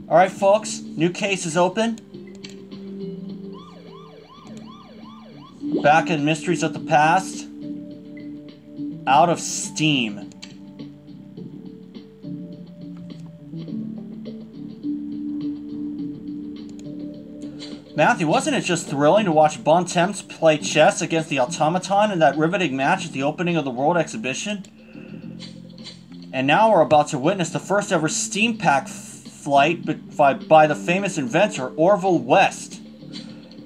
Alright folks, new case is open. Back in Mysteries of the Past. Out of Steam. Matthew, wasn't it just thrilling to watch Bontemps play chess against the automaton in that riveting match at the opening of the World Exhibition? And now we're about to witness the first ever Steam Pack flight by the famous inventor Orville West.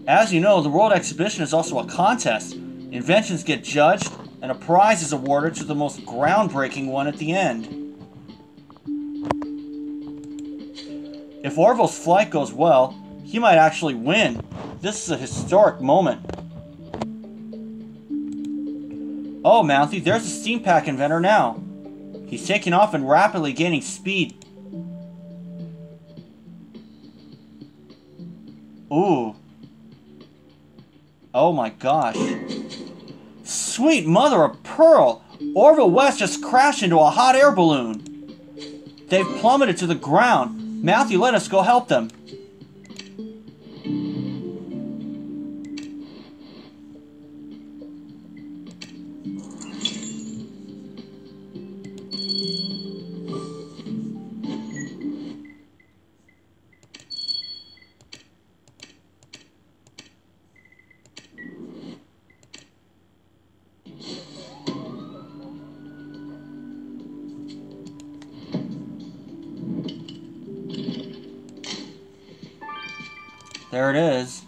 As you know, the World Exhibition is also a contest. Inventions get judged, and a prize is awarded to the most groundbreaking one at the end. If Orville's flight goes well, he might actually win. This is a historic moment. Oh, Mouthy, there's the Steam Pack inventor now. He's taking off and rapidly gaining speed. Ooh. Oh my gosh. Sweet mother of pearl! Orville West just crashed into a hot air balloon. They've plummeted to the ground. Mouthy, let us go help them. There it is.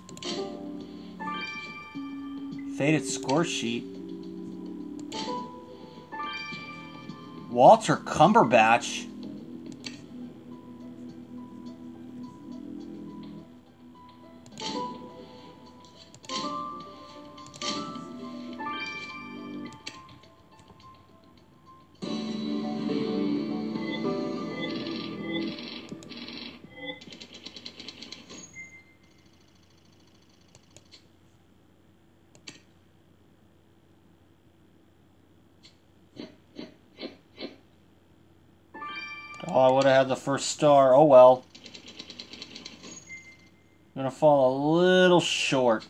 Faded score sheet. Walter Cumberbatch. Oh, I would have had the first star. Oh well. I'm gonna fall a little short.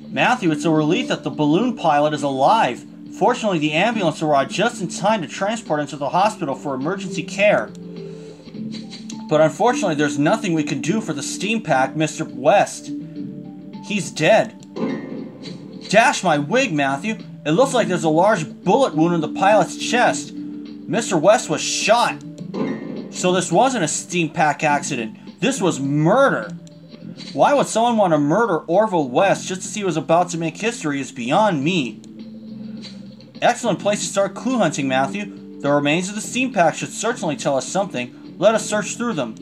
Matthew, it's a relief that the balloon pilot is alive. Fortunately, the ambulance arrived just in time to transport him to the hospital for emergency care. But unfortunately, there's nothing we can do for the Steam Pack, Mr. West. He's dead. Dash my wig, Matthew. It looks like there's a large bullet wound in the pilot's chest. Mr. West was shot. So this wasn't a Steam Pack accident. This was murder. Why would someone want to murder Orville West just as he was about to make history is beyond me. Excellent place to start clue hunting, Matthew. The remains of the Steam Pack should certainly tell us something. Let us search through them.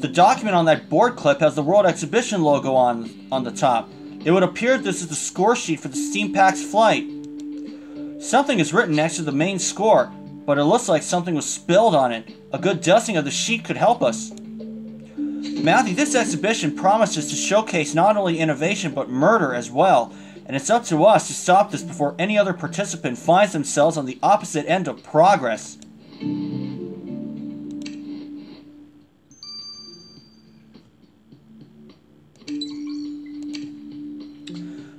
The document on that board clip has the World Exhibition logo on the top. It would appear this is the score sheet for the Steam Pack's flight. Something is written next to the main score, but it looks like something was spilled on it. A good dusting of the sheet could help us. Matthew, this exhibition promises to showcase not only innovation but murder as well, and it's up to us to stop this before any other participant finds themselves on the opposite end of progress.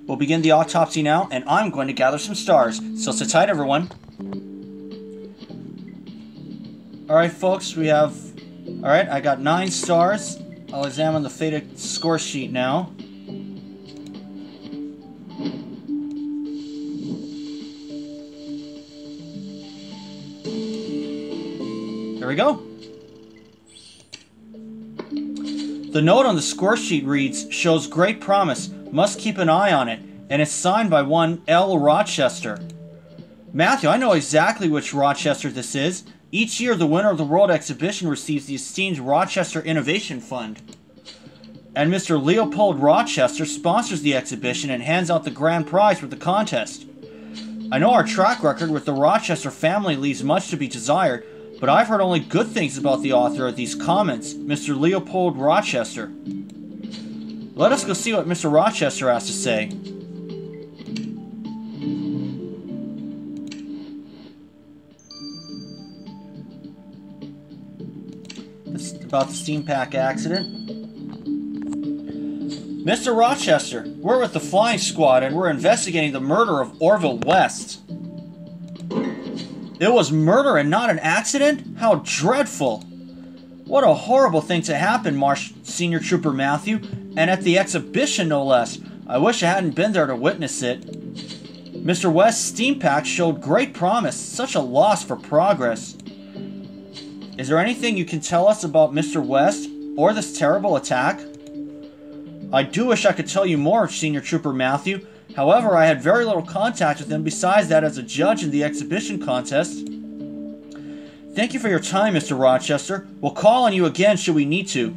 We'll begin the autopsy now, and I'm going to gather some stars. So sit tight, everyone. Alright, folks, we have... Alright, I got 9 stars. I'll examine the faded score sheet now. There we go. The note on the score sheet reads, "Shows great promise. Must keep an eye on it," and it's signed by one L. Rochester. Matthew, I know exactly which Rochester this is. Each year, the winner of the World Exhibition receives the esteemed Rochester Innovation Fund. And Mr. Leopold Rochester sponsors the exhibition and hands out the grand prize for the contest. I know our track record with the Rochester family leaves much to be desired, but I've heard only good things about the author of these comments, Mr. Leopold Rochester. Let us go see what Mr. Rochester has to say. about the steam pack accident. Mr. Rochester, we're with the flying squad and we're investigating the murder of Orville West. It was murder and not an accident? How dreadful! What a horrible thing to happen, Senior Trooper Matthew, and at the exhibition no less. I wish I hadn't been there to witness it. Mr. West's steam pack showed great promise, such a loss for progress. Is there anything you can tell us about Mr. West or this terrible attack? I do wish I could tell you more, Senior Trooper Matthew. However, I had very little contact with him besides that as a judge in the exhibition contest. Thank you for your time, Mr. Rochester. We'll call on you again should we need to.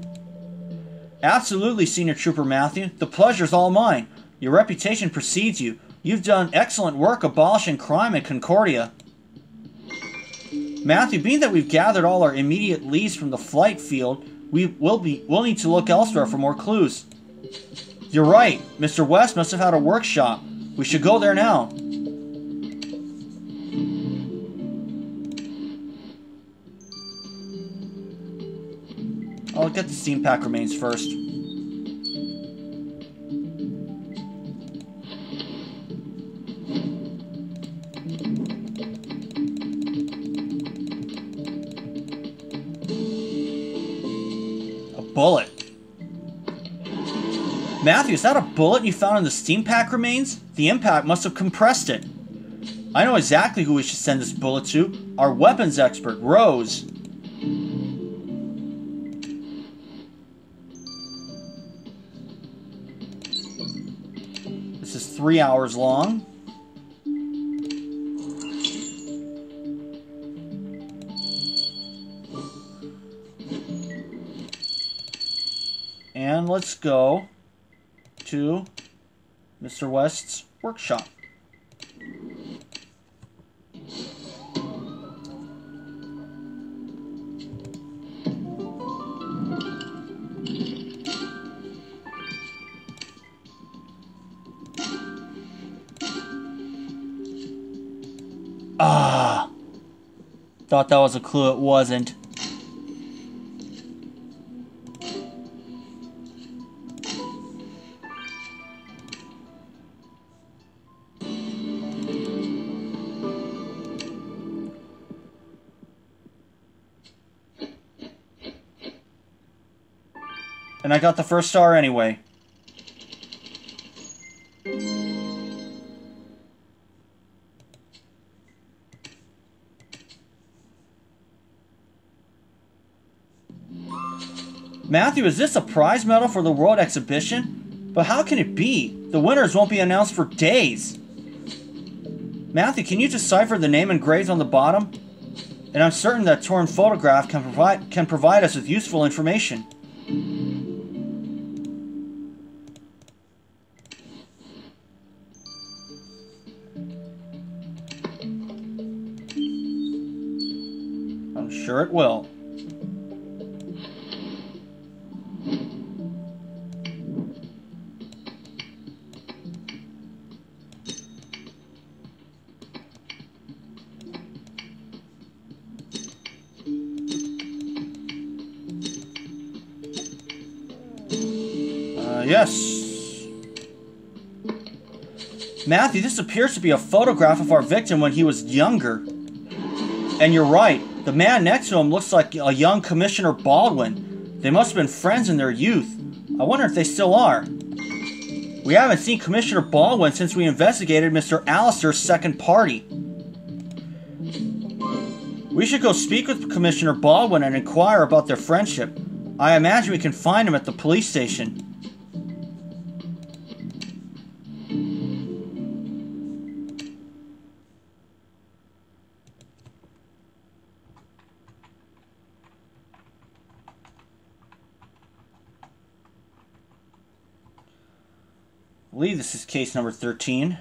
Absolutely, Senior Trooper Matthew. The pleasure's all mine. Your reputation precedes you. You've done excellent work abolishing crime in Concordia. Matthew, being that we've gathered all our immediate leads from the flight field, we'll need to look elsewhere for more clues. You're right. Mr. West must have had a workshop. We should go there now. I'll get the steam pack remains first. A bullet. Matthew, is that a bullet you found in the steam pack remains? The impact must have compressed it. I know exactly who we should send this bullet to. Our weapons expert, Rose. This is 3 hours long. And let's go to Mr. West's workshop. Ah! Thought that was a clue, it wasn't. And I got the first star anyway. Matthew, is this a prize medal for the World Exhibition? But how can it be? The winners won't be announced for days. Matthew, can you decipher the name engraved on the bottom? And I'm certain that torn photograph can provide us with useful information. I'm sure it will. Yes. Matthew, this appears to be a photograph of our victim when he was younger. And you're right. The man next to him looks like a young Commissioner Baldwin. They must have been friends in their youth. I wonder if they still are. We haven't seen Commissioner Baldwin since we investigated Mr. Allister's second party. We should go speak with Commissioner Baldwin and inquire about their friendship. I imagine we can find him at the police station. I believe this is case number 13.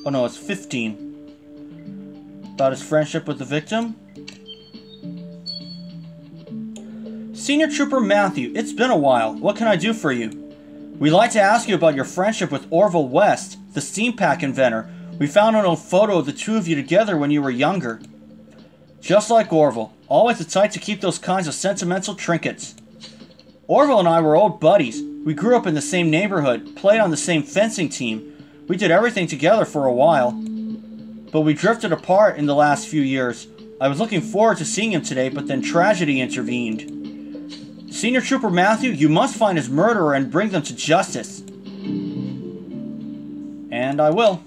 Oh no, it's 15. About his friendship with the victim. Senior Trooper Matthew, it's been a while. What can I do for you? We'd like to ask you about your friendship with Orville West, the steam pack inventor. We found an old photo of the two of you together when you were younger. Just like Orville, always the type to keep those kinds of sentimental trinkets. Orville and I were old buddies. We grew up in the same neighborhood, played on the same fencing team. We did everything together for a while. But we drifted apart in the last few years. I was looking forward to seeing him today, but then tragedy intervened. Senior Trooper Matthew, you must find his murderer and bring them to justice. And I will.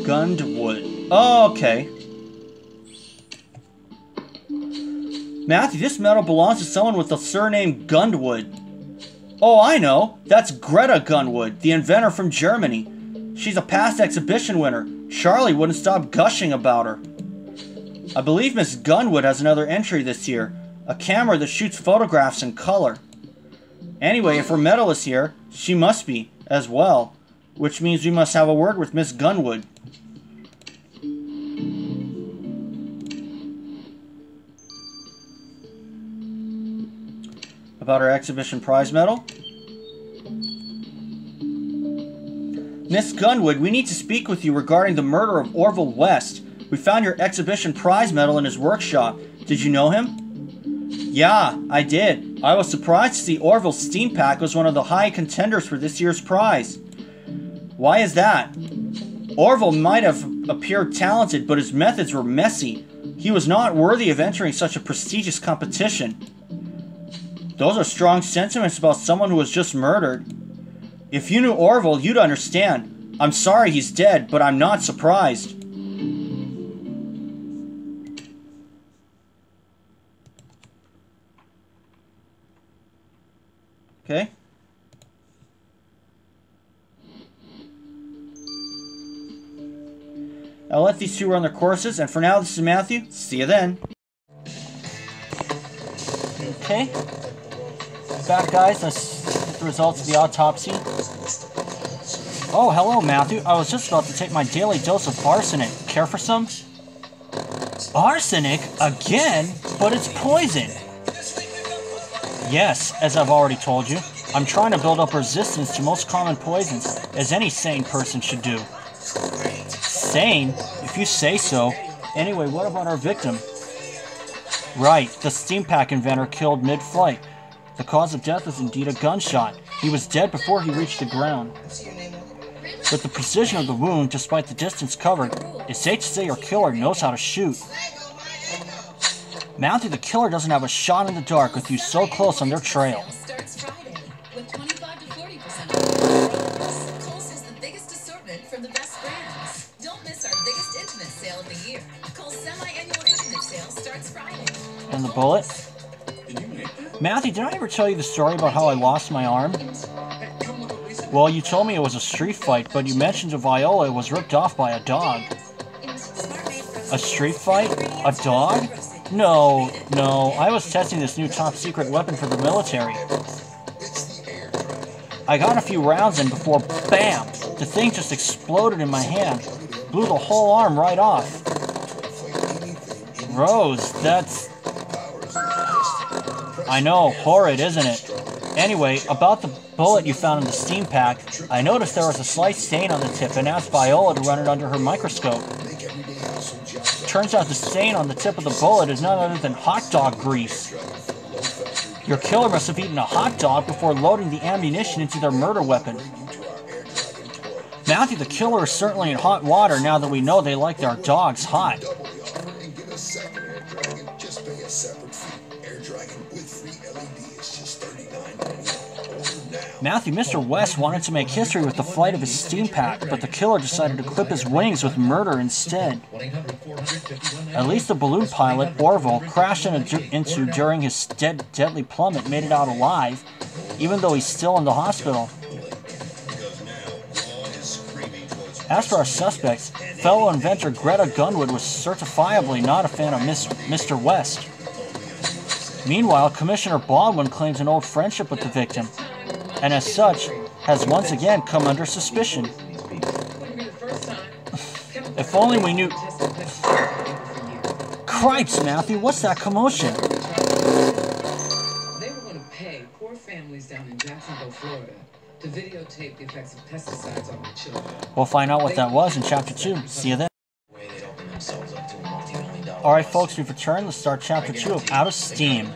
Gundwood. Oh, okay. Matthew, this medal belongs to someone with the surname Gundwood. Oh, I know. That's Greta Gundwood, the inventor from Germany. She's a past exhibition winner. Charlie wouldn't stop gushing about her. I believe Miss Gundwood has another entry this year. A camera that shoots photographs in color. Anyway, if her medal is here, she must be, as well. Which means we must have a word with Miss Gundwood. About our exhibition prize medal? Miss Gundwood, we need to speak with you regarding the murder of Orville West. We found your exhibition prize medal in his workshop. Did you know him? Yeah, I did. I was surprised to see Orville's steam pack was one of the high contenders for this year's prize. Why is that? Orville might have appeared talented, but his methods were messy. He was not worthy of entering such a prestigious competition. Those are strong sentiments about someone who was just murdered. If you knew Orville, you'd understand. I'm sorry he's dead, but I'm not surprised. Okay. I'll let these two run their courses, and for now, this is Matthew. See you then. Okay. Back, guys. Let's get the results of the autopsy. Oh, hello, Matthew. I was just about to take my daily dose of arsenic. Care for some? Arsenic? Again? But it's poison. Yes, as I've already told you. I'm trying to build up resistance to most common poisons, as any sane person should do. Sane? If you say so. Anyway, what about our victim? Right, the steam pack inventor killed mid-flight. The cause of death was indeed a gunshot. He was dead before he reached the ground. With the precision of the wound, despite the distance covered, it's safe to say your killer knows how to shoot. Matthew, the killer doesn't have a shot in the dark with you so close on their trail. Kohl's is the biggest assortment from the best brands. Don't miss our biggest intimate sale of the year. Kohl's semi-annual intimate sale starts Friday. And the bullet? Matthew, did I ever tell you the story about how I lost my arm? Well, you told me it was a street fight, but you mentioned Viola was ripped off by a dog. A street fight? A dog? No, I was testing this new top-secret weapon for the military. I got a few rounds in before, BAM! The thing just exploded in my hand. Blew the whole arm right off. Rose, that's... I know, horrid, isn't it? Anyway, about the bullet you found in the steam pack, I noticed there was a slight stain on the tip and asked Viola to run it under her microscope. Turns out the stain on the tip of the bullet is none other than hot dog grease. Your killer must have eaten a hot dog before loading the ammunition into their murder weapon. Matthew, the killer is certainly in hot water now that we know they like their dogs hot. Matthew, Mr. West wanted to make history with the flight of his steam pack, but the killer decided to clip his wings with murder instead. At least the balloon pilot, Orville, crashed into during his deadly plummet made it out alive, even though he's still in the hospital. As for our suspects, fellow inventor Greta Gunwood was certifiably not a fan of Mr. West. Meanwhile, Commissioner Baldwin claims an old friendship with the victim, and as such, has once again come under suspicion. If only we knew... Cripes, Matthew, what's that commotion? They were going to pay poor families down in Jacksonville, Florida, to videotape the effects of pesticides on their children. We'll find out what that was in Chapter 2. See you then. Alright folks, we've returned. Let's start Chapter 2 of Out of Steam.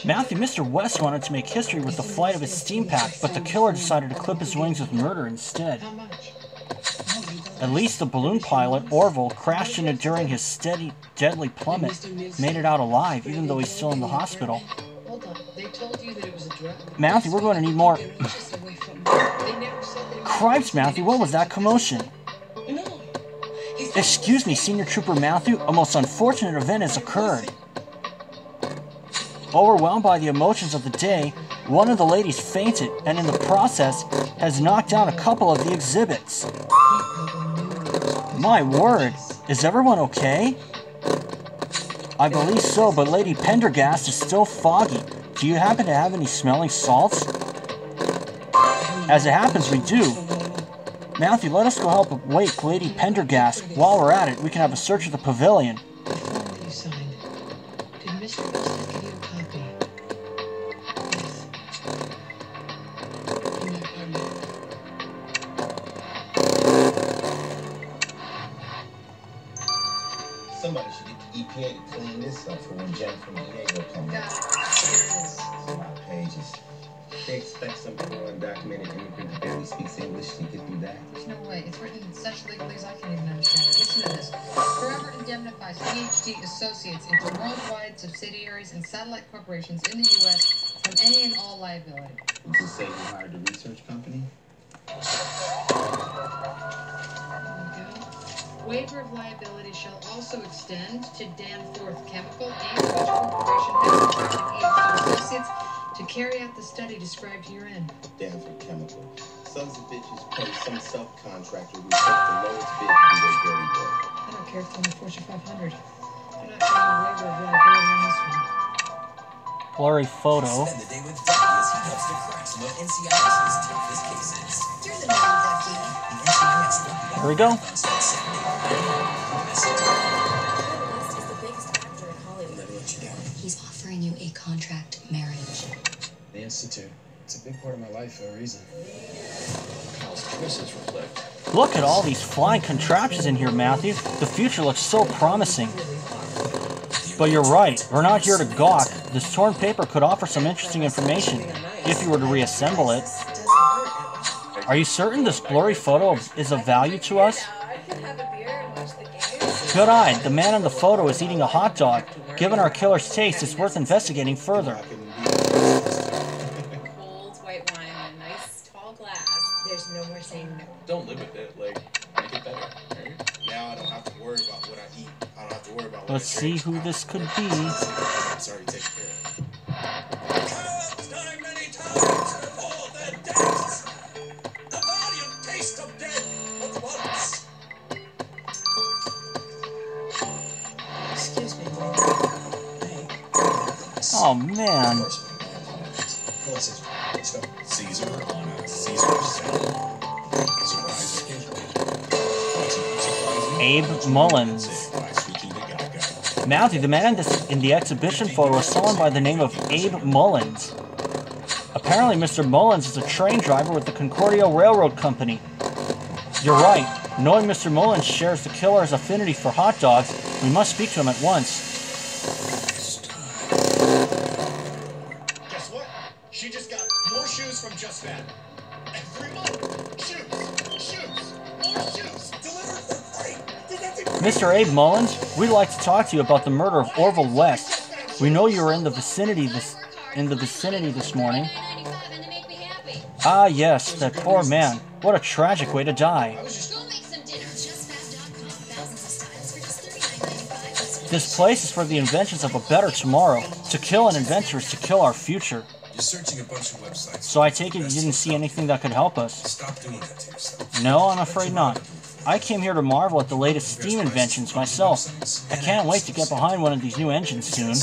Matthew, Mr. West wanted to make history with the flight of his steam pack, but the killer decided to clip his wings with murder instead. At least the balloon pilot, Orville, crashed into during his steady, deadly plummet, made it out alive, even though he's still in the hospital. Matthew, we're going to need more... Cripes, Matthew, what was that commotion? Excuse me, Senior Trooper Matthew, a most unfortunate event has occurred. Overwhelmed by the emotions of the day, one of the ladies fainted, and in the process, has knocked down a couple of the exhibits. My word, is everyone okay? I believe so, but Lady Pendergast is still foggy. Do you happen to have any smelling salts? As it happens, we do. Matthew, let us go help wake Lady Pendergast. While we're at it, we can have a search of the pavilion. Somebody should get the EPA to clean this up for when Jack from Diego comes out. A lot of pages. They expect some poor undocumented immigrant who barely speaks English to get through that. There's no way. It's written in such legalese I can't even understand it. Listen to this. Forever indemnifies PhD associates into worldwide subsidiaries and satellite corporations in the U.S. from any and all liability. Would you say you hired the research company? Waiver of liability shall also extend to Danforth Chemical, Inc., which corporation has contracted PhD associates to carry out the study described herein. Danforth Chemical. Sons of bitches pay some subcontractor who takes the lowest bid to do their dirty work. I don't care if it's only Fortune 500. They're not getting a waiver of liability on this one. Blurry photo. Spend the day with Ducky as he helps to crack some of NCIS's toughest cases. You're the man, Ducky. The NCIS Ducky Here we go. West is the biggest actor in Hollywood. Let me let you down. He's offering you a contract marriage. The Institute. It's a big part of my life for a reason. Kyle's choices reflect. Look at all these flying contraptions in here, Matthew. The future looks so promising. But you're right, we're not here to gawk. This torn paper could offer some interesting information, if you were to reassemble it. Are you certain this blurry photo is of value to us? Good-eyed, the man in the photo is eating a hot dog. Given our killer's taste, it's worth investigating further. Cold white wine in a nice tall glass. There's no more saying no. Don't live with it, like, make it better, right? Now I don't have to worry about what I eat. I don't have to worry about what Let's see who this could be. It's already taken care of. I've done it many times before the deaths. The valiant taste of death at once. Excuse me. Oh man. Let's go. Caesar on a Caesar salad. Abe Mullins. Matthew, the man in the exhibition photo is someone by the name of Abe Mullins. Apparently, Mr. Mullins is a train driver with the Concordia Railroad Company. You're right. Knowing Mr. Mullins shares the killer's affinity for hot dogs, we must speak to him at once. Guess what? She just got more shoes from Just That. Every month. Shoes. More shoes. Delivered for free. Mr. Abe Mullins, we'd like to talk to you about the murder of Orville West. We know you were in the vicinity this morning. Ah, yes, that poor man. What a tragic way to die. This place is for the inventions of a better tomorrow. To kill an inventor is to kill our future. You're searching a bunch of websites. So I take it you didn't see anything that could help us. Stop doing that to yourself. No, I'm afraid not. I came here to marvel at the latest steam inventions myself. I can't wait to get behind one of these new engines soon.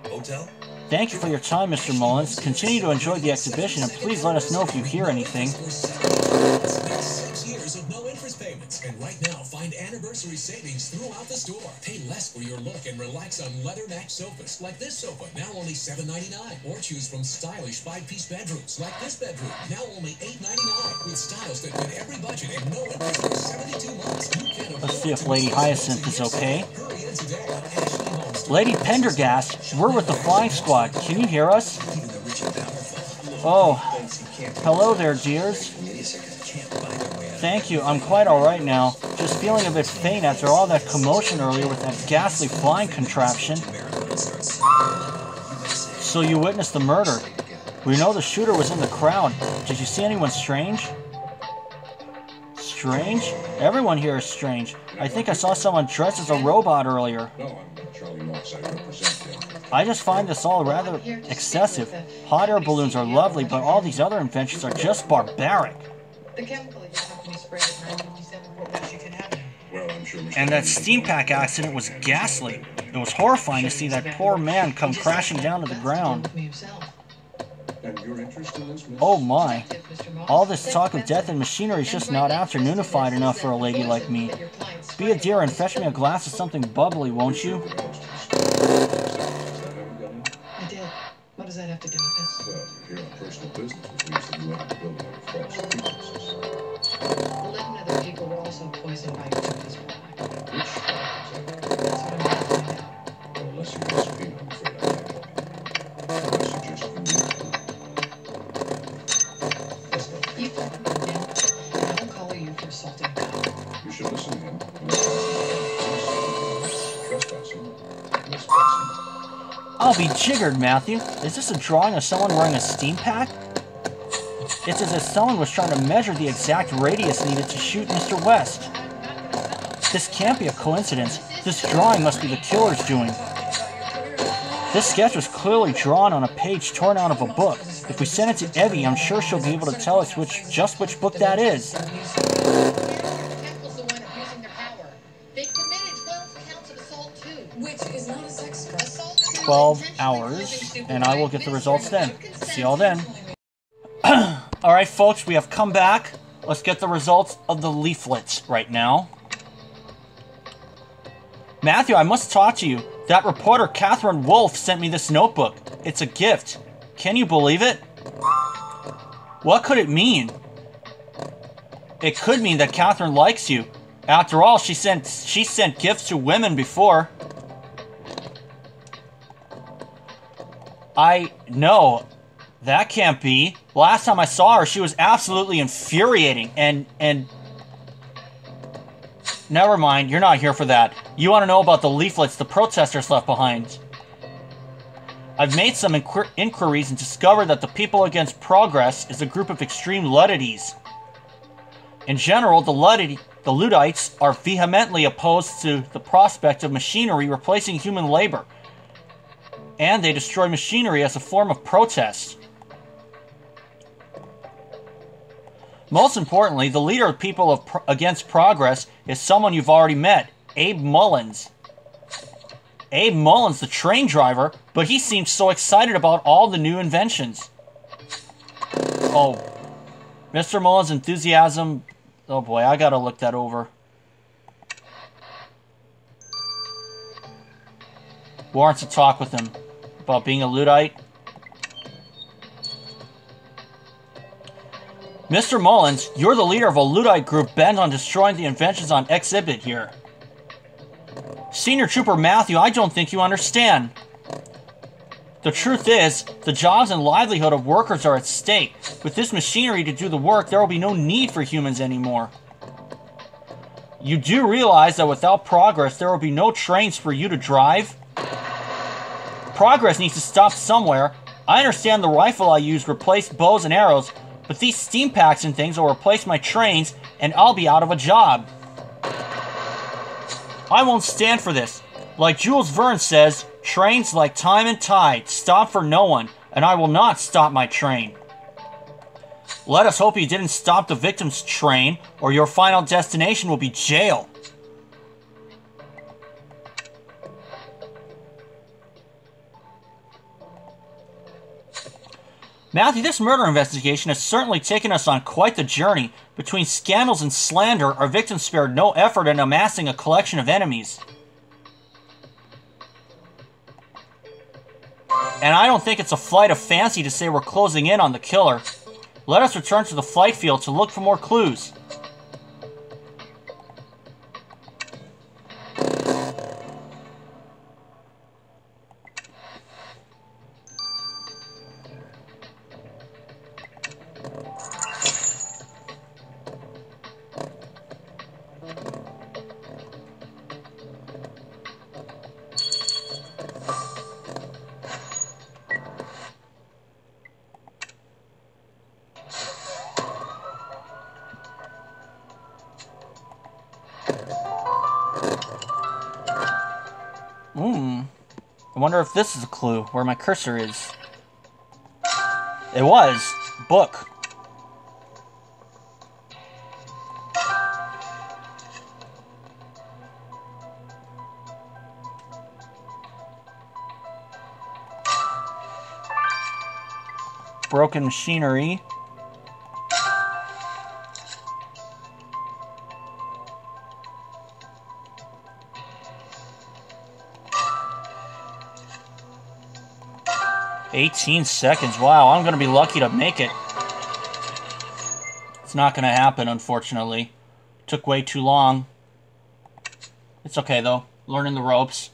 Hotel? Thank you for your time, Mr. Mullins. Continue to enjoy the exhibition, and please let us know if you hear anything. 6 years of no interest payments. And right now, find anniversary savings throughout the store. Pay less for your look and relax on leather-matched sofas, like this sofa, now only $7.99. Or choose from stylish 5-piece bedrooms, like this bedroom, now only $8.99. With styles that fit every budget and no interest for 72 months. You can afford. Let's see if Lady Hyacinth is okay. Hurry in today on Ashley Homes. Lady Pendergast, we're with the Flying Squad. Can you hear us? Oh, hello there, dears. Thank you, I'm quite alright now. Just feeling a bit faint after all that commotion earlier with that ghastly flying contraption. So you witnessed the murder. We know the shooter was in the crowd. Did you see anyone strange? Strange? Everyone here is strange. I think I saw someone dressed as a robot earlier. I just find this all rather excessive. Hot air balloons are lovely, but all these other inventions are just barbaric. The chemical you have to be sprayed at 957 Fort Washington Avenue. Well, I'm sure Mr. And that steam pack accident was ghastly. It was horrifying to see that poor man come crashing down to the ground. And your interest in this, Miss? Oh my. All this talk of death and machinery is just not afternoonified enough for a lady like me. Be a dear and fetch me a glass of something bubbly, won't you? I did. What does that have to do with this? Well, you're here on personal business, which means that you entered the building under false pretenses. 11 other people were also poisoned by your company's product. Which product is that? That's what I'm going to find out. Well, unless you disagree, I'm afraid I can't help you. I suggest you leave. Let's go. You fucking again. I don't call you for assaulting God. You should listen to him. Trespassing. Trespassing. I'll be jiggered, Matthew. Is this a drawing of someone wearing a steam pack? It's as if someone was trying to measure the exact radius needed to shoot Mr. West. This can't be a coincidence. This drawing must be the killer's doing. This sketch was clearly drawn on a page torn out of a book. If we send it to Evie, I'm sure she'll be able to tell us just which book that is. They committed 12 counts of assault too, Which is not a sex crime. 12 hours, and I will get the results then. See y'all then. Alright folks, we have come back. Let's get the results of the leaflets right now. Matthew, I must talk to you. That reporter, Catherine Wolfe, sent me this notebook. It's a gift. Can you believe it? What could it mean? It could mean that Catherine likes you. After all, she sent gifts to women before. No, that can't be. Last time I saw her, she was absolutely infuriating, and never mind, you're not here for that. You want to know about the leaflets the protesters left behind. I've made some inquiries and discovered that the People Against Progress is a group of extreme Luddites. In general, the Luddites are vehemently opposed to the prospect of machinery replacing human labor, and they destroy machinery as a form of protest. Most importantly, the leader of People Against Progress is someone you've already met, Abe Mullins. Abe Mullins, the train driver, but he seems so excited about all the new inventions. Oh, Mr. Mullins' enthusiasm. Oh boy, I gotta look that over. Warrants a talk with him about being a Luddite. Mr. Mullins, you're the leader of a Luddite group bent on destroying the inventions on exhibit here. Senior Trooper Matthew, I don't think you understand. The truth is, the jobs and livelihood of workers are at stake. With this machinery to do the work, there will be no need for humans anymore. You do realize that without progress, there will be no trains for you to drive? Progress needs to stop somewhere. I understand the rifle I use replaced bows and arrows, but these steam packs and things will replace my trains, and I'll be out of a job. I won't stand for this. Like Jules Verne says, trains like time and tide, stop for no one. and I will not stop my train. Let us hope you didn't stop the victim's train, or your final destination will be jail. Matthew, this murder investigation has certainly taken us on quite the journey. Between scandals and slander, our victims spared no effort in amassing a collection of enemies. And I don't think it's a flight of fancy to say we're closing in on the killer. Let us return to the flight field to look for more clues. I wonder if this is a clue, where my cursor is. It was. Book. Broken machinery. $18 seconds. Wow, I'm going to be lucky to make it. It's not going to happen, unfortunately. Took way too long. It's okay, though. Learning the ropes.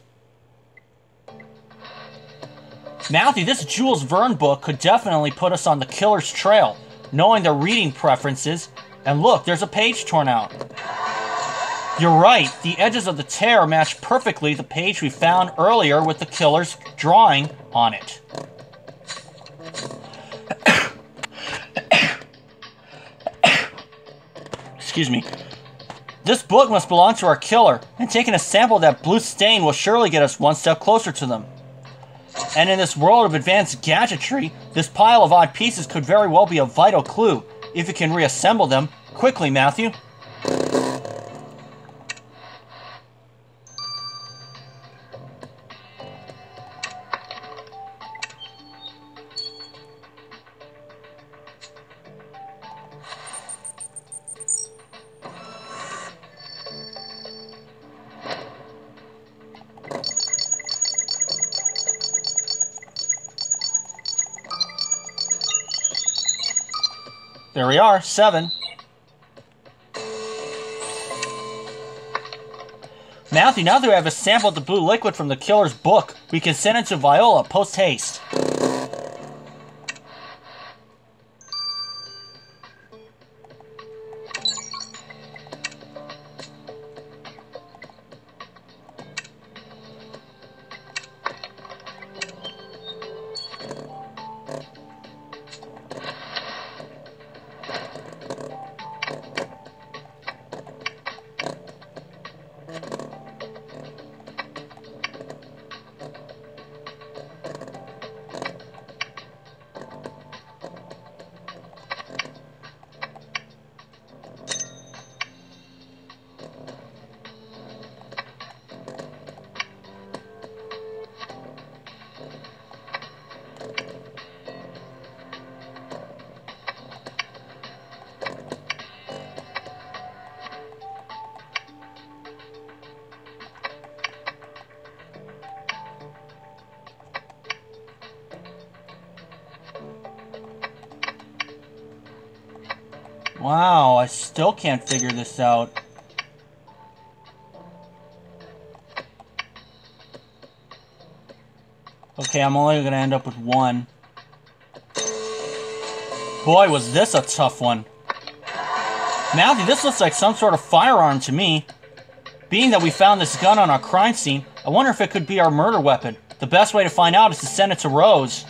Matthew, this Jules Verne book could definitely put us on the killer's trail, knowing their reading preferences. And look, there's a page torn out. You're right. The edges of the tear match perfectly the page we found earlier with the killer's drawing on it. Excuse me. This book must belong to our killer, and taking a sample of that blue stain will surely get us one step closer to them. And in this world of advanced gadgetry, this pile of odd pieces could very well be a vital clue, if you can reassemble them. Quickly, Matthew. There we are, 7. Matthew, now that we have a sample of the blue liquid from the killer's book, we can send it to Viola post-haste. Wow, I still can't figure this out. Okay, I'm only gonna end up with 1. Boy, was this a tough one. Matthew, this looks like some sort of firearm to me. Being that we found this gun on our crime scene, I wonder if it could be our murder weapon. The best way to find out is to send it to Rose.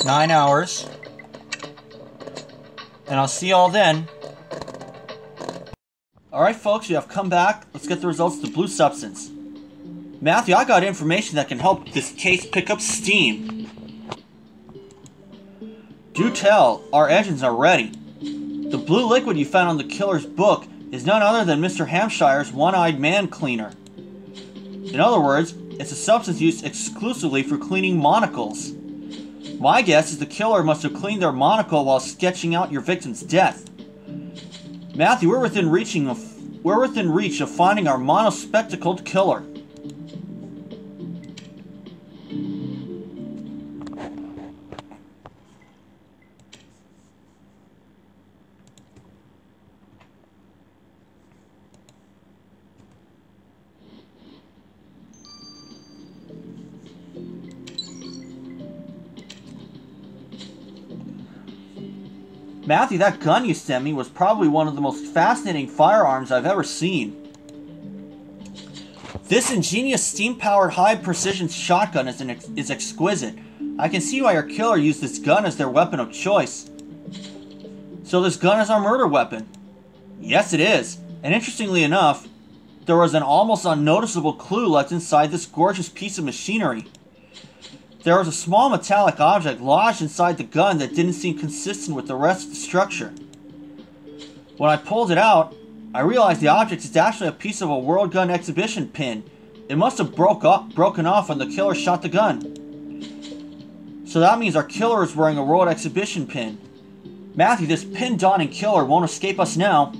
9 hours. And I'll see y'all then. Alright folks, we have come back. Let's get the results of the blue substance. Matthew, I got information that can help this case pick up steam. Do tell, our engines are ready. The blue liquid you found on the killer's book is none other than Mr. Hampshire's one-eyed man cleaner. In other words, it's a substance used exclusively for cleaning monocles. My guess is the killer must have cleaned their monocle while sketching out your victim's death. Matthew, we're within reach of finding our monospectacled killer. Matthew, that gun you sent me was probably one of the most fascinating firearms I've ever seen. This ingenious steam-powered high-precision shotgun is exquisite. I can see why your killer used this gun as their weapon of choice. So this gun is our murder weapon? Yes, it is. And interestingly enough, there was an almost unnoticeable clue left inside this gorgeous piece of machinery. There was a small metallic object lodged inside the gun that didn't seem consistent with the rest of the structure. When I pulled it out, I realized the object is actually a piece of a World Gun exhibition pin. It must have broken off when the killer shot the gun. So that means our killer is wearing a World Exhibition pin. Matthew, this pin-donning killer won't escape us now.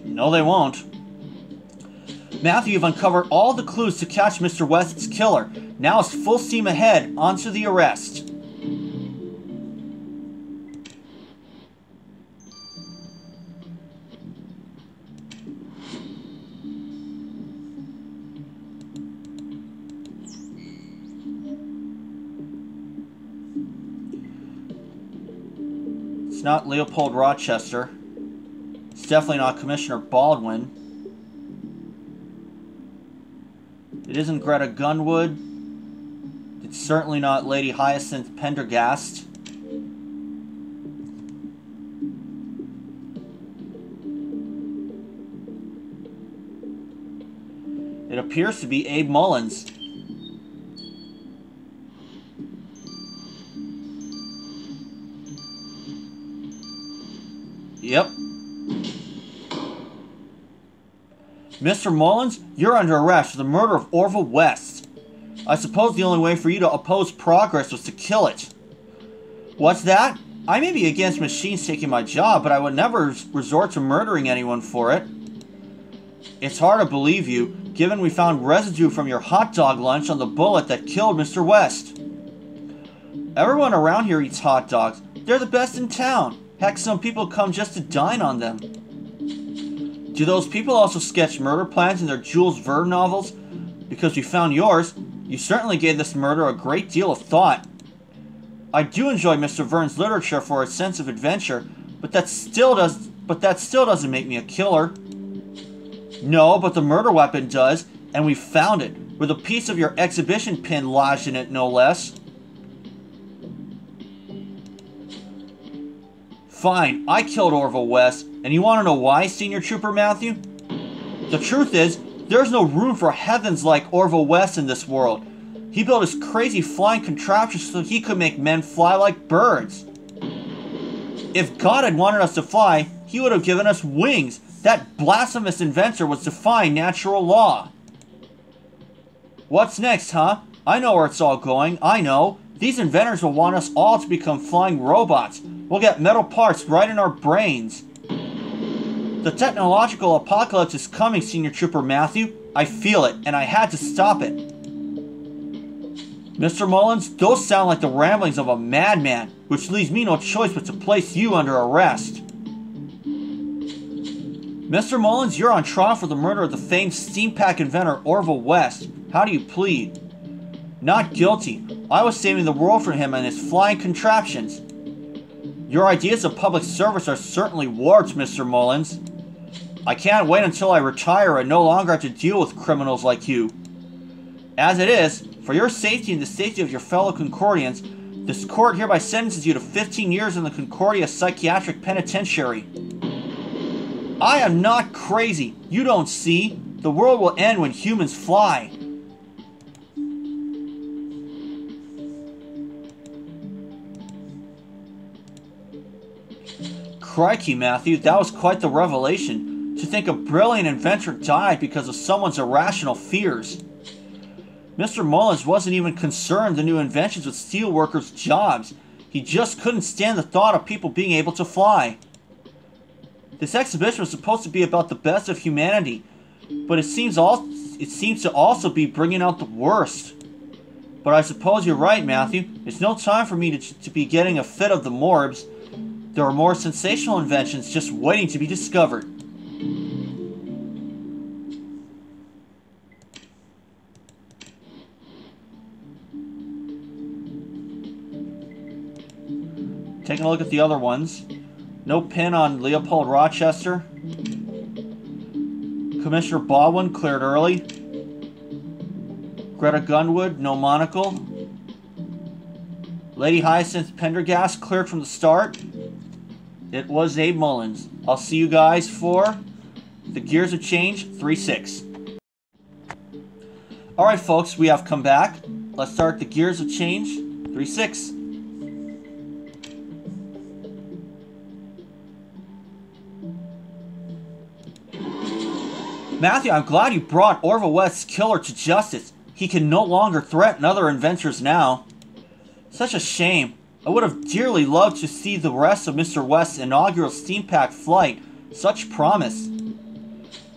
No, they won't. Matthew, you've uncovered all the clues to catch Mr. West's killer. Now it's full steam ahead, onto the arrest. It's not Leopold Rochester. It's definitely not Commissioner Baldwin. It isn't Greta Gunwood. It's certainly not Lady Hyacinth Pendergast. It appears to be Abe Mullins. Yep. Mr. Mullins, you're under arrest for the murder of Orville West. I suppose the only way for you to oppose progress was to kill it. What's that? I may be against machines taking my job, but I would never resort to murdering anyone for it. It's hard to believe you, given we found residue from your hot dog lunch on the bullet that killed Mr. West. Everyone around here eats hot dogs. They're the best in town. Heck, some people come just to dine on them. Do those people also sketch murder plans in their Jules Verne novels? Because we found yours, you certainly gave this murder a great deal of thought. I do enjoy Mr. Verne's literature for its sense of adventure, but that still doesn't make me a killer. No, but the murder weapon does, and we found it, with a piece of your exhibition pin lodged in it, no less. Fine, I killed Orville West, and you want to know why, Senior Trooper Matthew? The truth is, there's no room for heathens like Orville West in this world. He built his crazy flying contraption so he could make men fly like birds. If God had wanted us to fly, he would have given us wings. That blasphemous inventor was defying natural law. What's next, huh? I know where it's all going, I know. These inventors will want us all to become flying robots. We'll get metal parts right in our brains. The technological apocalypse is coming, Senior Trooper Matthew. I feel it, and I had to stop it. Mr. Mullins, those sound like the ramblings of a madman, which leaves me no choice but to place you under arrest. Mr. Mullins, you're on trial for the murder of the famed steam pack inventor Orville West. How do you plead? Not guilty. I was saving the world from him and his flying contraptions. Your ideas of public service are certainly warped, Mr. Mullins. I can't wait until I retire and no longer have to deal with criminals like you. As it is, For your safety and the safety of your fellow Concordians, this court hereby sentences you to 15 years in the Concordia Psychiatric Penitentiary. I am not crazy. You don't see. The world will end when humans fly. Crikey, Matthew, that was quite the revelation. To think a brilliant inventor died because of someone's irrational fears. Mr. Mullins wasn't even concerned the new inventions would steal workers' jobs. He just couldn't stand the thought of people being able to fly. This exhibition was supposed to be about the best of humanity, but it seems to also be bringing out the worst. But I suppose you're right, Matthew. It's no time for me to be getting a fit of the morbs. There are more sensational inventions just waiting to be discovered. Taking a look at the other ones. No pin on Leopold Rochester. Commissioner Baldwin cleared early. Greta Gunwood, no monocle. Lady Hyacinth Pendergast cleared from the start. It was Abe Mullins. I'll see you guys for the Gears of Change 3-6. Alright folks, we have come back. Let's start the Gears of Change 3-6. Matthew, I'm glad you brought Orville West's killer to justice. He can no longer threaten other inventors now. Such a shame. I would have dearly loved to see the rest of Mr. West's inaugural steam-packed flight. Such promise.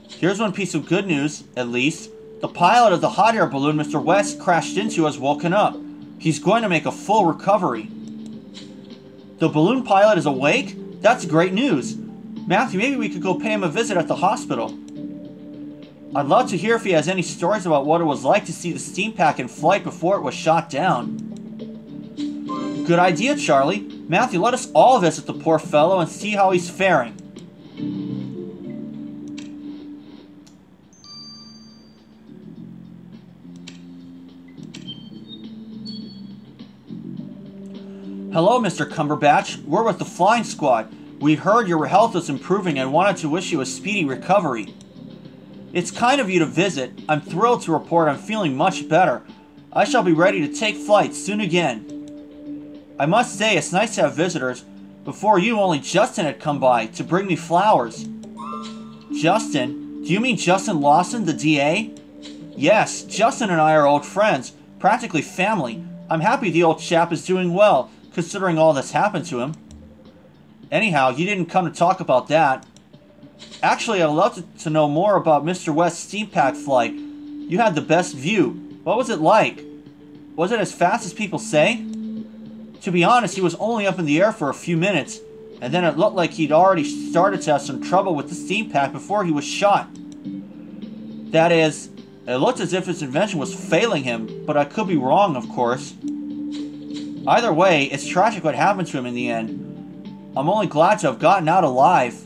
Here's one piece of good news, at least. The pilot of the hot air balloon Mr. West crashed into has woken up. He's going to make a full recovery. The balloon pilot is awake? That's great news. Matthew, maybe we could go pay him a visit at the hospital. I'd love to hear if he has any stories about what it was like to see the steam pack in flight before it was shot down. Good idea, Charlie. Matthew, let us all visit the poor fellow and see how he's faring. Hello, Mr. Cumberbatch. We're with the flying squad. We heard your health is improving and wanted to wish you a speedy recovery. It's kind of you to visit. I'm thrilled to report I'm feeling much better. I shall be ready to take flight soon again. I must say, it's nice to have visitors. Before you, only Justin had come by to bring me flowers. Justin? Do you mean Justin Lawson, the DA? Yes, Justin and I are old friends, practically family. I'm happy the old chap is doing well, considering all that's happened to him. Anyhow, you didn't come to talk about that. Actually, I'd love to know more about Mr. West's steam pack flight. You had the best view. What was it like? Was it as fast as people say? To be honest, he was only up in the air for a few minutes, and then it looked like he'd already started to have some trouble with the steam pack before he was shot. That is, it looked as if his invention was failing him, but I could be wrong, of course. Either way, it's tragic what happened to him in the end. I'm only glad to have gotten out alive.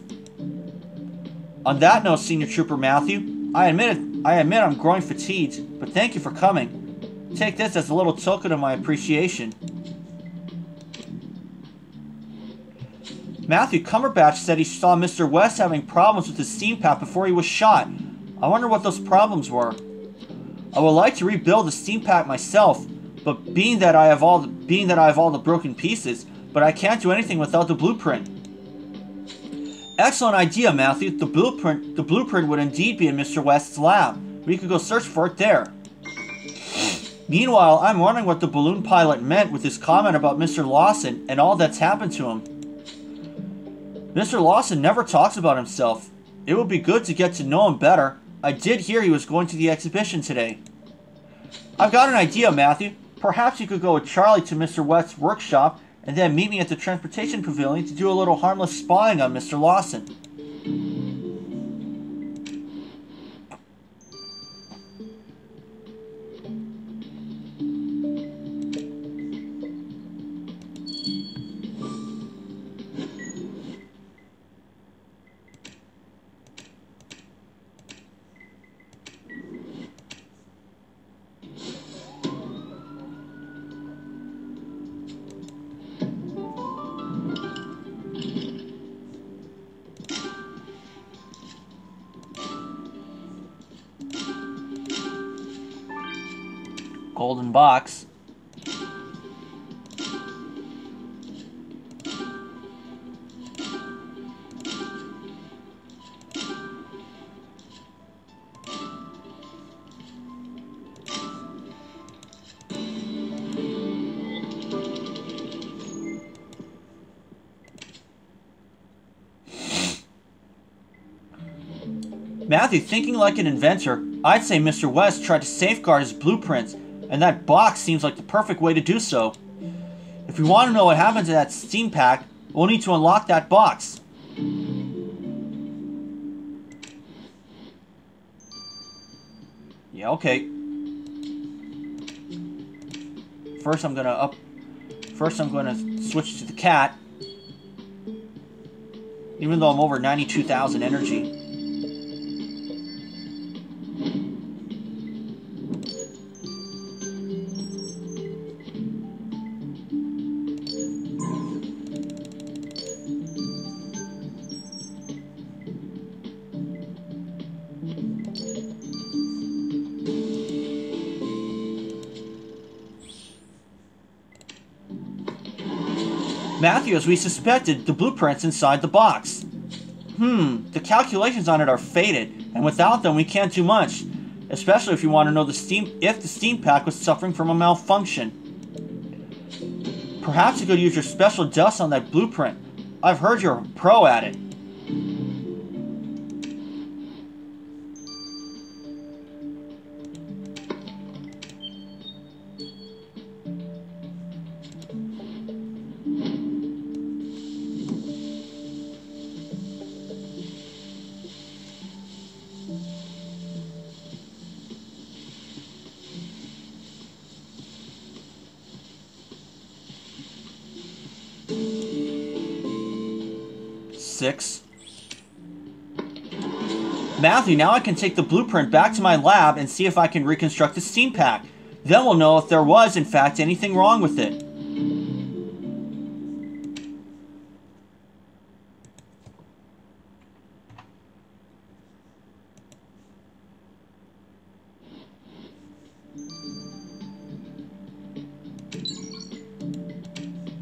On that note, Senior Trooper Matthew, I admit I'm growing fatigued, but thank you for coming. Take this as a little token of my appreciation. Matthew Cumberbatch said he saw Mr. West having problems with his steam pack before he was shot. I wonder what those problems were. I would like to rebuild the steam pack myself, but being that I have all the broken pieces, but I can't do anything without the blueprint. Excellent idea, Matthew. The blueprint would indeed be in Mr. West's lab. We could go search for it there. Meanwhile, I'm wondering what the balloon pilot meant with his comment about Mr. Lawson and all that's happened to him. Mr. Lawson never talks about himself. It would be good to get to know him better. I did hear he was going to the exhibition today. I've got an idea, Matthew. Perhaps you could go with Charlie to Mr. West's workshop and then meet me at the transportation pavilion to do a little harmless spying on Mr. Lawson. Golden box. Matthew, thinking like an inventor, I'd say Mr. West tried to safeguard his blueprints, and that box seems like the perfect way to do so. If we want to know what happened to that steam pack, we'll need to unlock that box. Yeah, okay. First I'm gonna switch to the cat. Even though I'm over 92,000 energy. Matthew, as we suspected, the blueprint's inside the box. The calculations on it are faded, and without them we can't do much. Especially if you want to know if the steam pack was suffering from a malfunction. Perhaps you could use your special dust on that blueprint. I've heard you're a pro at it. Matthew, now I can take the blueprint back to my lab and see if I can reconstruct the steam pack. Then we'll know if there was, in fact, anything wrong with it.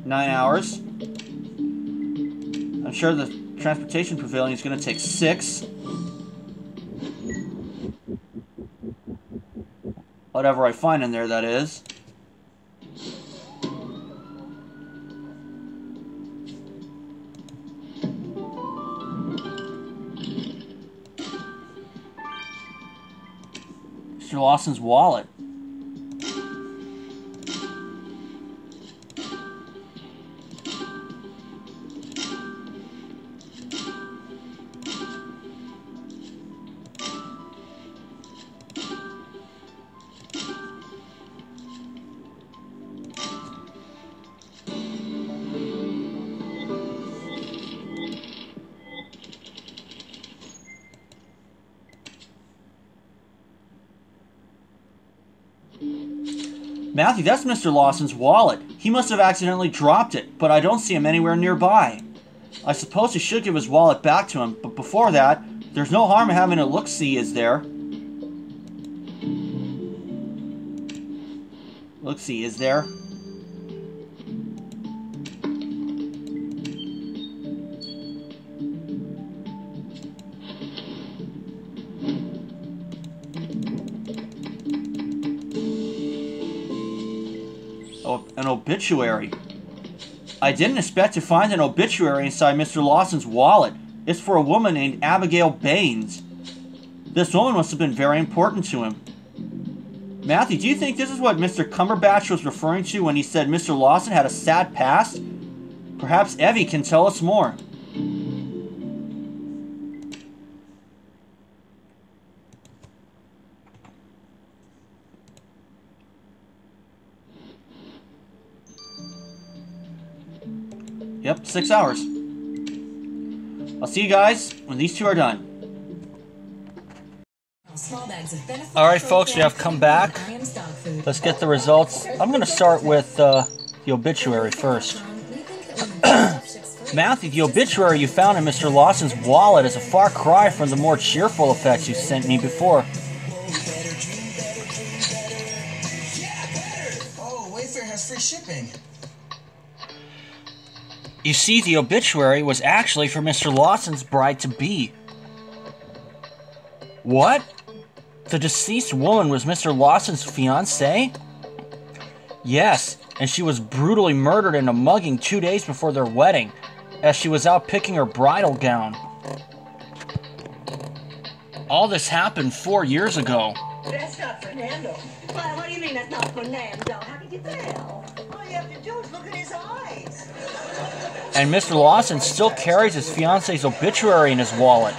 Nine hours. I'm sure the transportation pavilion is going to take 6. Whatever I find in there, that is. Mr. Lawson's wallet. Matthew, that's Mr. Lawson's wallet. He must have accidentally dropped it, but I don't see him anywhere nearby. I suppose he should give his wallet back to him, but before that, there's no harm in having a look-see, is there? Look-see, is there? An obituary. I didn't expect to find an obituary inside Mr. Lawson's wallet. It's for a woman named Abigail Baines. This woman must have been very important to him. Matthew, do you think this is what Mr. Cumberbatch was referring to when he said Mr. Lawson had a sad past? Perhaps Evie can tell us more. Yep, 6 hours. I'll see you guys when these two are done. Alright folks, we have come back. Let's get the results. I'm going to start with the obituary first. Matthew, the obituary you found in Mr. Lawson's wallet is a far cry from the more cheerful effects you sent me before. You see, the obituary was actually for Mr. Lawson's bride-to-be. What? The deceased woman was Mr. Lawson's fiancée? Yes, and she was brutally murdered in a mugging 2 days before their wedding, as she was out picking her bridal gown. All this happened 4 years ago. That's not Fernando. Well, what do you mean that's not Fernando? How did you tell? All you have to do is look at his eyes. And Mr. Lawson still carries his fiancée's obituary in his wallet.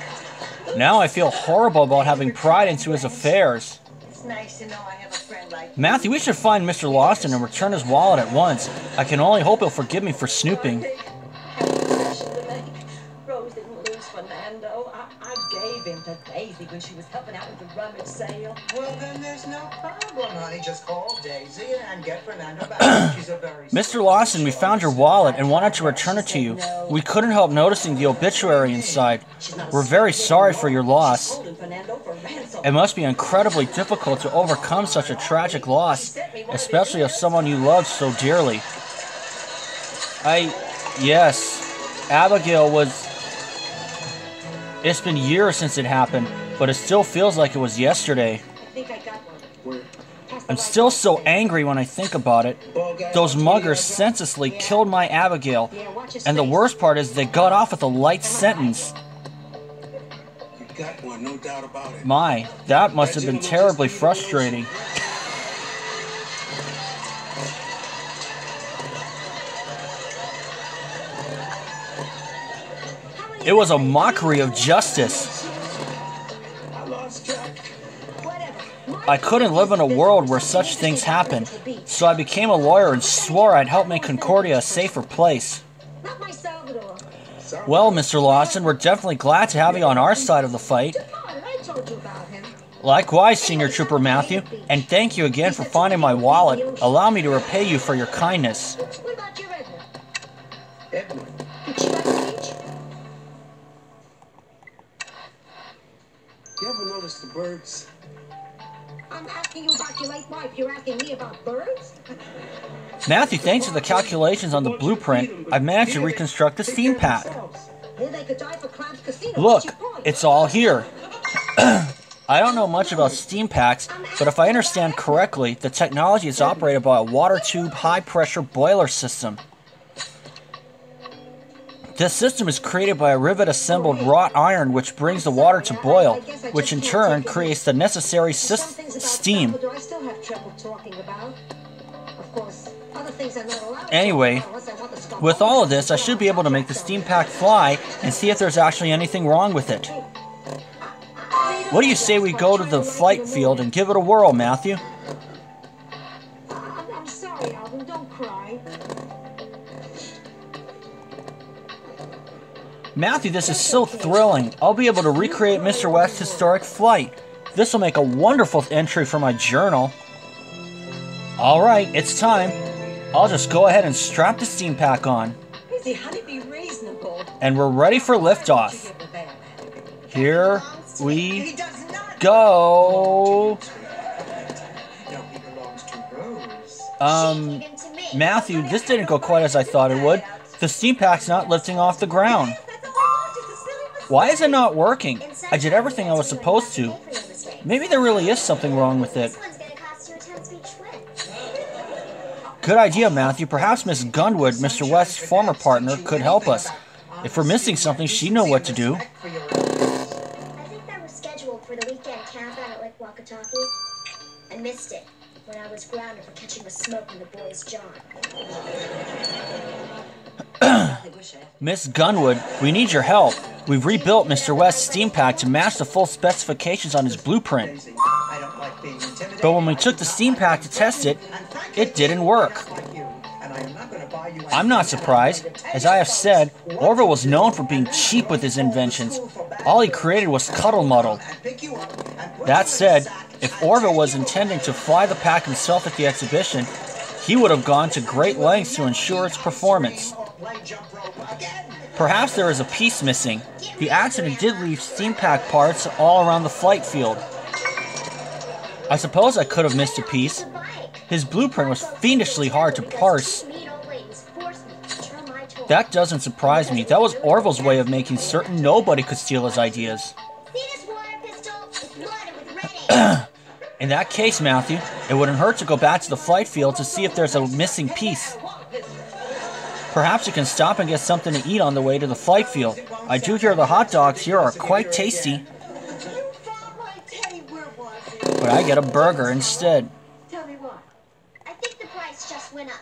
Now I feel horrible about having pried into his affairs. It's nice to know I have a friend like you. Matthew, we should find Mr. Lawson and return his wallet at once. I can only hope he'll forgive me for snooping. Rose didn't lose Fernando. I gave him to Daisy when she was helping out with the rummage sale. Well, then there's no problem, honey. Just call Daisy and get Fernando back. She's a very... Mr. Lawson, we found your wallet and wanted to return it to you. We couldn't help noticing the obituary inside. We're very sorry for your loss. It must be incredibly difficult to overcome such a tragic loss, especially of someone you loved so dearly. Yes, Abigail was... It's been years since it happened, but it still feels like it was yesterday. I'm still so angry when I think about it. Those muggers senselessly killed my Abigail, and the worst part is they got off with a light sentence. You got one, no doubt about it. My, that must have been terribly frustrating. It was a mockery of justice. I couldn't live in a world where such things happen, so I became a lawyer and swore I'd help make Concordia a safer place. Well, Mr. Lawson, we're definitely glad to have you on our side of the fight. Likewise, Senior Trooper Matthew, and thank you again for finding my wallet. Allow me to repay you for your kindness. You ever notice the birds? I'm asking you about your late wife. You're asking me about birds? Matthew, thanks to the calculations on the blueprint, I've managed to reconstruct the steam pack. Look, it's all here. I don't know much about steam packs, but if I understand correctly, the technology is operated by a water tube high-pressure boiler system. This system is created by a rivet-assembled wrought iron which brings the water to boil, which in turn creates the necessary steam. Anyway, with all of this, I should be able to make the steam pack fly and see if there's actually anything wrong with it. What do you say we go to the flight field and give it a whirl, Matthew? I'm sorry, Alvin. Don't cry. Matthew, this is so thrilling. I'll be able to recreate Mr. West's historic flight. This will make a wonderful entry for my journal. Alright, it's time. I'll just go ahead and strap the steam pack on. Easy, honey, be reasonable. And we're ready for liftoff. Here we go. Matthew, this didn't go quite as I thought it would. The steam pack's not lifting off the ground. Why is it not working? I did everything I was supposed to. Maybe there really is something wrong with it. Good idea, Matthew. Perhaps Miss Gunwood, Mr. West's former partner, could help us. If we're missing something, she'd know what to do. I think that was scheduled for the weekend camp out at Lake Wakataki. I missed it when I was grounded for catching the smoke in the boys' John. Miss Gunwood, we need your help. We've rebuilt Mr. West's steam pack to match the full specifications on his blueprint. But when we took the steam pack to test it, it didn't work. I'm not surprised. As I have said, Orville was known for being cheap with his inventions. All he created was cuddle muddle. That said, if Orville was intending to fly the pack himself at the exhibition, he would have gone to great lengths to ensure its performance. Perhaps there is a piece missing. The accident did leave steam pack parts all around the flight field. I suppose I could have missed a piece. His blueprint was fiendishly hard to parse. That doesn't surprise me. That was Orville's way of making certain nobody could steal his ideas. See this water pistol? It's loaded with red ink. In that case, Matthew, it wouldn't hurt to go back to the flight field to see if there's a missing piece. Perhaps you can stop and get something to eat on the way to the flight field. I do hear the hot dogs here are quite tasty. But I get a burger instead. Tell me what? I think the price just went up.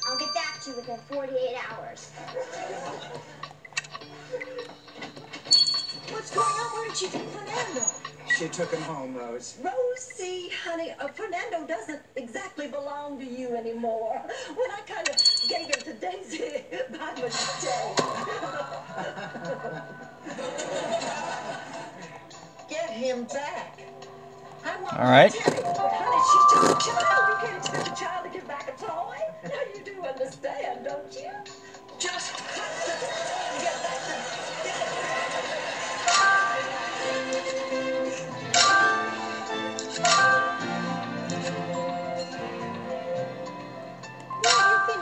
I'll get back to you within 48 hours. What's going on? Where did she take Fernando? She took him home, Rose. Rosie, honey, Fernando doesn't exactly belong to you anymore. When I kind of gave him to Daisy by mistake. Get him back. All right. Honey, she's just a child. You can't expect a child to give back a toy. Now you do understand, don't you? Just get back to...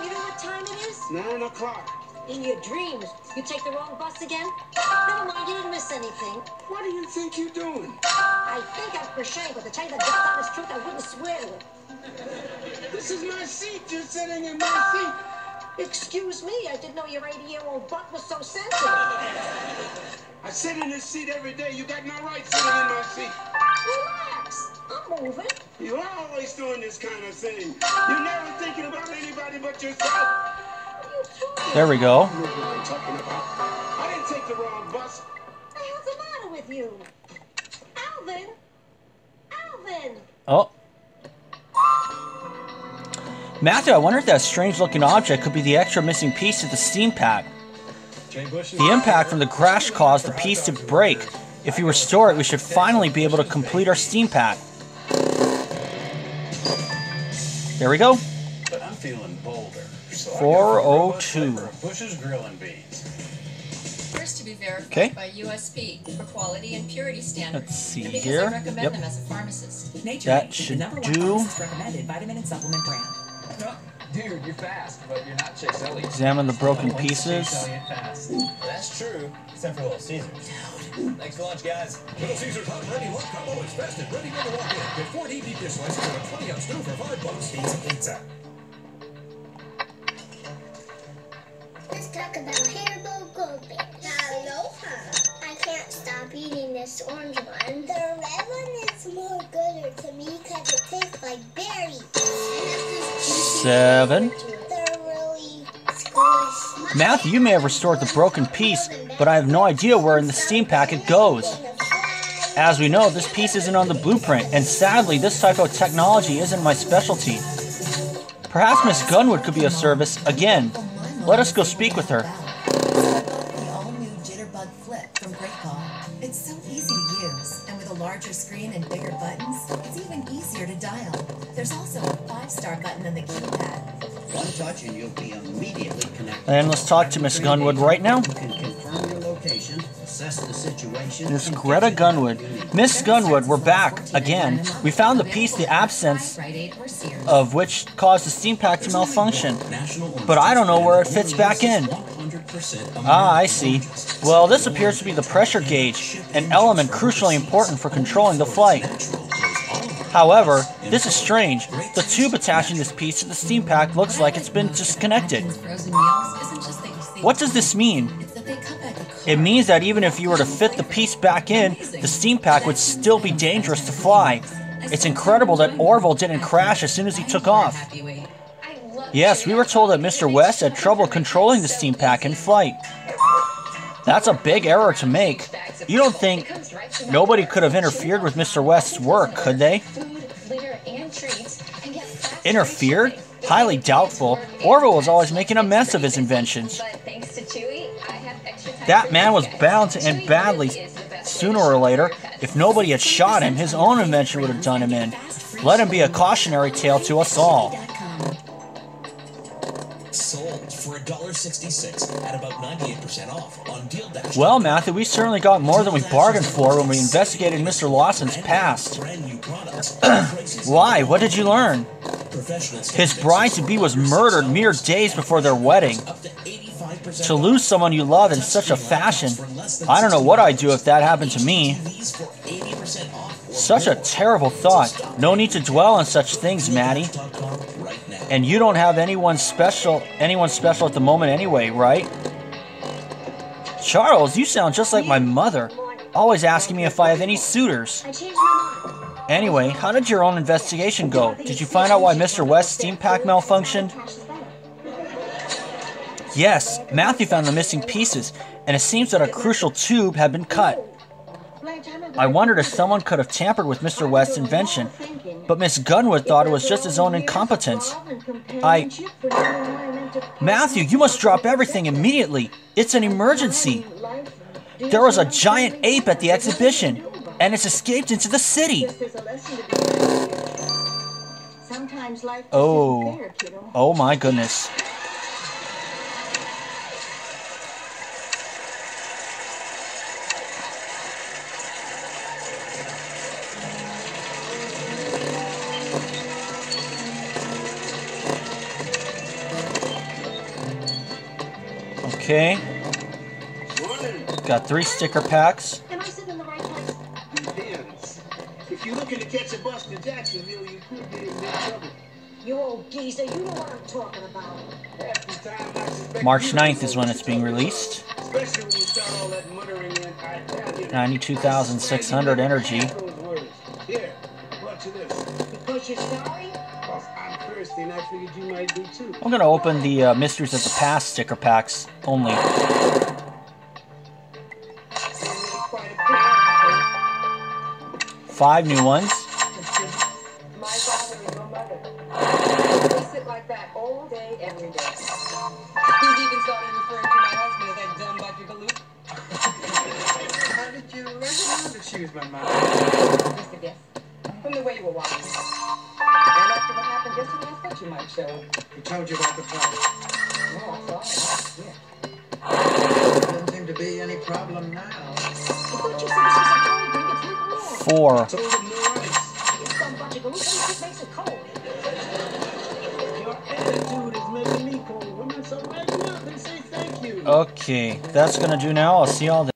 You know what time it is? 9 o'clock. In your dreams, you take the wrong bus again? Never mind, you didn't miss anything. What do you think you're doing? I think I'm ashamed, but to tell you the God's honest truth, I wouldn't swear to it. This is my seat. You're sitting in my Excuse me, I didn't know your 80-year-old butt was so sensitive. seat. I sit in this seat every day. You got no right sitting in my seat. Relax, I'm moving. You're always doing this kind of thing. You're never thinking about anybody but yourself. There we go. I know what I'm talking about. I didn't take the wrong bus. What the hell's the matter with you? Alvin? Alvin! Oh. Matthew, I wonder if that strange-looking object could be the extra missing piece to the steam pack. The impact from the crash caused the piece to break. If you restore it, we should finally be able to complete our steam pack. There we go. But I'm feeling bolder. So 402. Bush's Grill and Beans. First to be verified Okay. by USP for quality and purity standards. Let's see And because here. I recommend Yep. them as a pharmacist. That should do. recommended vitamin and supplement brand. Dude, you're fast, but you're not Chase Elliott. Examine the broken pieces. That's true, except for Little Caesars. Thanks for lunch, guys. Little Caesars Hot and Ready Lunch Combo is fast and ready when you walk in. Get 4 deep dish slices and a 20-ounce stew for $5. Pizza. Let's talk about Haribo Gold Bears. Aloha. I can't stop eating this orange one. The red one is more gooder to me because it tastes like berries. 7. They're really squishy. Matthew, you may have restored the broken piece, but I have no idea where in the steam pack it goes. As we know, this piece isn't on the blueprint, and sadly, this type of technology isn't my specialty. Perhaps Miss Gunwood could be of service again. Let us go speak with her. The all-new Jitterbug Flip from Great Ball. It's so easy to use, and with a larger screen and bigger buttons, it's even easier to dial. There's also a 5-star button on the keypad. One touch and you'll be immediately connected. And let's talk to Miss Gunwood right now. You can confirm your location, assess the situation. Miss Greta Gunwood. Miss Gunwood, we're back again. We found the piece, the absence of which caused the steam pack to malfunction. But I don't know where it fits back in. Ah, I see. Well, this appears to be the pressure gauge, an element crucially important for controlling the flight. However, this is strange. The tube attaching this piece to the steam pack looks like it's been disconnected. What does this mean? It means that even if you were to fit the piece back in, the steam pack would still be dangerous to fly. It's incredible that Orville didn't crash as soon as he took off. Yes, we were told that Mr. West had trouble controlling the steam pack in flight. That's a big error to make. You don't think nobody could have interfered with Mr. West's work, could they? Interfered? Highly doubtful. Orville was always making a mess of his inventions. That man was bound to end badly sooner or later. If nobody had shot him, his own invention would have done him in. Let him be a cautionary tale to us all. Sold for $1.66 at about 98% off on Deal Dash. Well, Matthew, we certainly got more than we bargained for when we investigated Mr. Lawson's past. Why? What did you learn? His bride-to-be was murdered mere days before their wedding. To lose someone you love in such a fashion, I don't know what I'd do if that happened to me. Such a terrible thought. No need to dwell on such things, Maddie. And you don't have anyone special at the moment anyway, right? Charles, you sound just like my mother, always asking me if I have any suitors. Anyway, how did your own investigation go? Did you find out why Mr. West's steam pack malfunctioned? Yes, Matthew found the missing pieces, and it seems that a crucial tube had been cut. I wondered if someone could have tampered with Mr. West's invention, but Miss Gunwood thought it was just his own incompetence. Matthew, you must drop everything immediately. It's an emergency. There was a giant ape at the exhibition, and it's escaped into the city. Oh my goodness. Okay. Got 3 sticker packs. Am I sitting in the right place? Depends. If you're looking to catch a bus to Jacksonville, you could be in big trouble. You old geezer, you know what I'm talking about. March 9th is when it's being released. Especially when you start all that muttering in 92,600 energy. Here, watch this. Because you're sorry? Because I'm thirsty and I figured you might be too. I'm gonna open the Mysteries of the Past sticker packs only. Five new ones. My father and your mother. They sit like that all day, every day. He's even started referring to my husband as that dumb Butcher-Galoot. How did you recognize that she was my mom? Just a guess. From the way you were walking. And after what happened yesterday, I thought you might show up. Who told you about the party? No, I saw it. Yeah. Doesn't seem to be any problem now. I thought you said this was a cold drink. It's lukewarm. 4. It's some Butcher-Galoot. It makes it cold. Your attitude is making me cold. Women, so right now, they say thank you. Okay, that's gonna do now. I'll see y'all then.